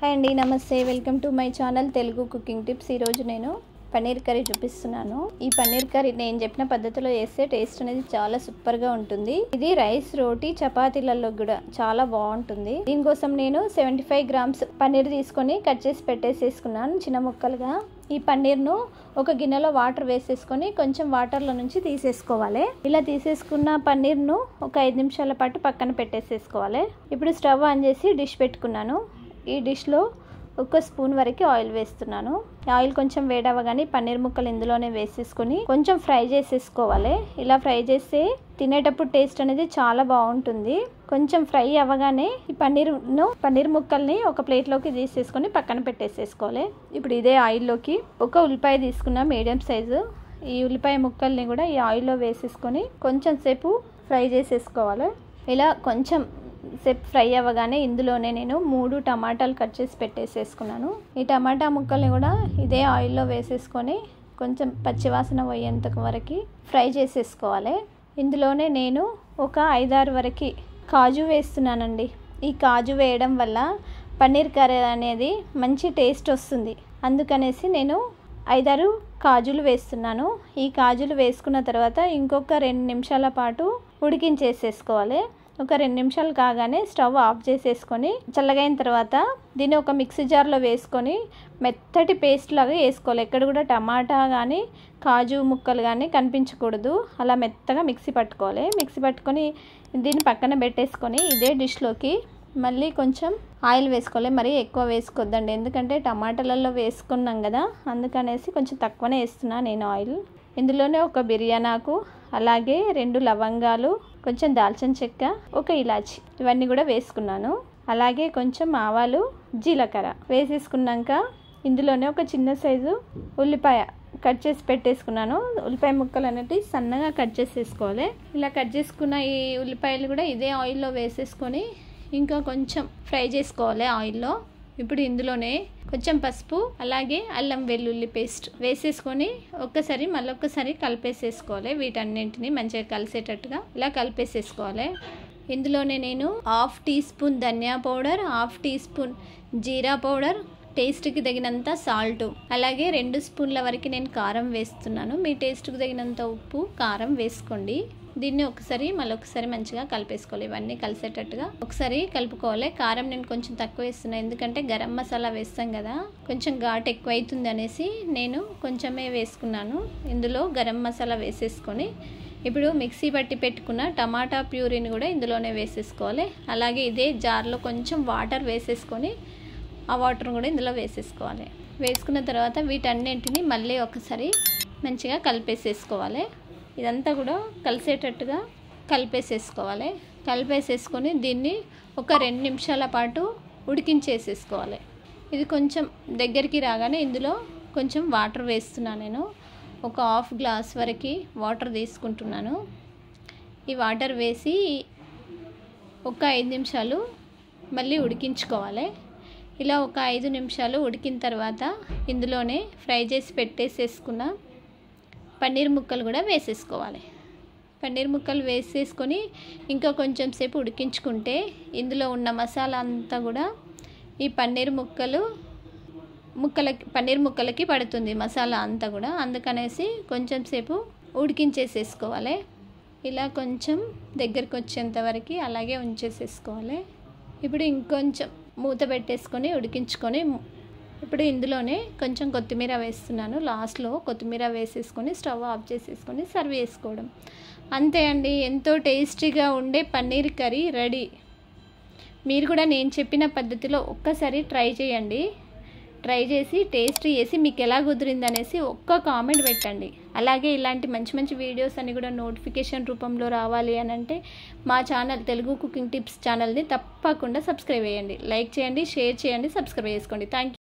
Hi అండి, నమస్తే. Welcome to my channel Telugu cooking tips. ఈరోజు నేను పన్నీర్ కర్రీ చూపిస్తున్నాను. ఈ పన్నీర్ కర్రీ నేను చెప్పిన పద్ధతిలో చేస్తే టేస్ట్ అనేది చాలా సూపర్గా ఉంటుంది. ఇది రైస్, రోటీ, చపాతీలలో కూడా చాలా బాగుంటుంది. దీనికోసం నేను 75 గ్రామ్స్ పన్నీర్ తీసుకొని కట్ చేసి పెట్టేసేసుకున్నాను చిన్న ముక్కలుగా. ఈ పన్నీర్ను ఒక గిన్నెలో వాటర్ వేసేసుకొని కొంచెం వాటర్లో నుంచి తీసేసుకోవాలి. ఇలా తీసేసుకున్న పన్నీర్ను ఒక 5 నిమిషాల పాటు పక్కన పెట్టేసేసుకోవాలి. ఇప్పుడు స్టవ్ ఆన్ చేసి డిష్ పెట్టుకున్నాను. ఈ డిష్లో 1 స్పూన్ వరకు ఆయిల్ వేస్తున్నాను. ఆయిల్ కొంచెం వేడవగానే పన్నీర్ ముక్కలు ఇందులోనే వేసేసుకొని కొంచెం ఫ్రై చేసేసుకోవాలి. ఇలా ఫ్రై చేస్తే తినేటప్పుడు టేస్ట్ అనేది చాలా బాగుంటుంది. కొంచెం ఫ్రై అవ్వగానే ఈ పన్నీర్ ముక్కల్ని ఒక ప్లేట్లోకి తీసేసుకొని పక్కన పెట్టేసేసుకోవాలి. ఇప్పుడు ఇదే ఆయిల్లోకి 1 ఉల్లిపాయ తీసుకున్న మీడియం సైజు. ఈ ఉల్లిపాయ ముక్కల్ని కూడా ఈ ఆయిల్లో వేసేసుకొని కొంచెం సేపు ఫ్రై చేసేసుకోవాలి. ఇలా కొంచెం సేపు ఫ్రై అవ్వగానే ఇందులోనే నేను 3 టమాటాలు కట్ చేసి పెట్టేసేసుకున్నాను. ఈ టమాటా ముక్కల్ని కూడా ఇదే ఆయిల్లో వేసేసుకొని కొంచెం పచ్చివాసన పోయేంత వరకు ఫ్రై చేసేసుకోవాలి. ఇందులోనే నేను ఒక 5-6 వరకు కాజు వేస్తున్నానండి. ఈ కాజు వేయడం వల్ల పన్నీర్ కర్రీ అనేది మంచి టేస్ట్ వస్తుంది. అందుకనేసి నేను 5-6 కాజులు వేస్తున్నాను. ఈ కాజులు వేసుకున్న తర్వాత ఇంకొక 2 నిమిషాల పాటు ఉడికించేసేసుకోవాలి. ఒక 2 నిమిషాలు కాగానే స్టవ్ ఆఫ్ చేసేసుకొని చల్లగైన తర్వాత దీన్ని ఒక మిక్సీ జార్లో వేసుకొని మెత్తటి పేస్ట్ లాగా వేసుకోవాలి. ఎక్కడ కూడా టమాటా కానీ కాజు ముక్కలు కానీ కనిపించకూడదు. అలా మెత్తగా మిక్సీ పట్టుకోవాలి. మిక్సీ పట్టుకొని దీన్ని పక్కన పెట్టేసుకొని ఇదే డిష్లోకి మళ్ళీ కొంచెం ఆయిల్ వేసుకోవాలి. మరీ ఎక్కువ వేసుకోవద్దండి, ఎందుకంటే టమాటాలలో వేసుకున్నాం కదా, అందుకనేసి కొంచెం తక్కువనే వేస్తున్నాను నేను ఆయిల్. ఇందులోనే 1 బిర్యానీ ఆకు, అలాగే 2 లవంగాలు, కొంచెం దాల్చిన చెక్క, 1 ఇలాచి, ఇవన్నీ కూడా వేసుకున్నాను. అలాగే కొంచెం ఆవాలు, జీలకర్ర వేసేసుకున్నాక ఇందులోనే ఒక చిన్న సైజు ఉల్లిపాయ కట్ చేసి పెట్టేసుకున్నాను. ఉల్లిపాయ ముక్కలు అనేవి సన్నగా కట్ చేసేసుకోవాలి. ఇలా కట్ చేసుకున్న ఈ ఉల్లిపాయలు కూడా ఇదే ఆయిల్లో వేసేసుకొని ఇంకా కొంచెం ఫ్రై చేసుకోవాలి ఆయిల్లో. ఇప్పుడు ఇందులోనే కొంచెం పసుపు, అలాగే అల్లం వెల్లుల్లి పేస్ట్ వేసేసుకొని మళ్ళొక్కసారి కలిపేసేసుకోవాలి. వీటన్నింటినీ మంచిగా కలిసేటట్టుగా ఇలా కలిపేసేసుకోవాలి. ఇందులోనే నేను 1/2 టీ స్పూన్ ధనియా పౌడర్, 1/2 టీ స్పూన్ జీరా పౌడర్, టేస్ట్కి తగినంత సాల్ట్, అలాగే 2 స్పూన్ల వరకు నేను కారం వేస్తున్నాను. మీ టేస్ట్కి తగినంత ఉప్పు, కారం వేసుకోండి. దీన్ని మళ్ళొకసారి మంచిగా కలిపేసుకోవాలి. ఇవన్నీ కలిసేటట్టుగా ఒకసారి కలుపుకోవాలి. కారం నేను కొంచెం తక్కువ వేస్తున్నాను, ఎందుకంటే గరం మసాలా వేస్తాం కదా, కొంచెం ఘాటు ఎక్కువ అవుతుంది అనేసి నేను కొంచెమే వేసుకున్నాను. ఇందులో గరం మసాలా వేసేసుకొని ఇప్పుడు మిక్సీ పట్టి పెట్టుకున్న టమాటా ప్యూరీని కూడా ఇందులోనే వేసేసుకోవాలి. అలాగే ఇదే జార్లో కొంచెం వాటర్ వేసేసుకొని ఆ వాటర్ కూడా ఇందులో వేసేసుకోవాలి. వేసుకున్న తర్వాత వీటన్నింటినీ మళ్ళీ ఒకసారి మంచిగా కలిపేసేసుకోవాలి. ఇదంతా కూడా కలిసేటట్టుగా కలిపేసేసుకోవాలి. కలిపేసేసుకొని దీన్ని ఒక 2 నిమిషాల పాటు ఉడికించేసేసుకోవాలి. ఇది కొంచెం దగ్గరికి రాగానే ఇందులో కొంచెం వాటర్ వేస్తున్నాను. నేను ఒక 1/2 గ్లాస్ వరకు వాటర్ తీసుకుంటున్నాను. ఈ వాటర్ వేసి ఒక 5 నిమిషాలు మళ్ళీ ఉడికించుకోవాలి. ఇలా ఒక 5 నిమిషాలు ఉడికిన తర్వాత ఇందులోనే ఫ్రై చేసి పెట్టేసేసుకున్న పన్నీర్ ముక్కలు కూడా వేసేసుకోవాలి. పన్నీర్ ముక్కలు వేసేసుకొని ఇంకా కొంచెం సేపు ఉడికించుకుంటే ఇందులో ఉన్న మసాలా అంతా కూడా ఈ పన్నీర్ ముక్కలకి పడుతుంది మసాలా అంతా కూడా. అందుకనేసి కొంచెం సేపు ఉడికించేసేసుకోవాలి. ఇలా కొంచెం దగ్గరికి వచ్చేంత వరకు అలాగే ఉంచేసేసుకోవాలి. ఇప్పుడు ఇంకొంచెం మూత పెట్టేసుకొని ఉడికించుకొని ఇప్పుడు ఇందులోనే కొంచెం కొత్తిమీర వేస్తున్నాను. లాస్ట్లో కొత్తిమీర వేసేసుకొని స్టవ్ ఆఫ్ చేసేసుకొని సర్వ్ చేసుకోవడం అంతే అండి. ఎంతో టేస్టీగా ఉండే పన్నీర్ కర్రీ రెడీ. మీరు కూడా నేను చెప్పిన పద్ధతిలో ఒక్కసారి ట్రై చేయండి. ట్రై చేసి టేస్ట్ చేసి మీకు ఎలా కుదిరింది అనేసి ఒక్క కామెంట్ పెట్టండి. అలాగే ఇలాంటి మంచి మంచి వీడియోస్ అన్ని కూడా నోటిఫికేషన్ రూపంలో రావాలి అని అంటే మా ఛానల్ తెలుగు కుకింగ్ టిప్స్ ఛానల్ని తప్పకుండా సబ్స్క్రైబ్ చేయండి. లైక్ చేయండి, షేర్ చేయండి, సబ్స్క్రైబ్ చేసుకోండి. Thank you.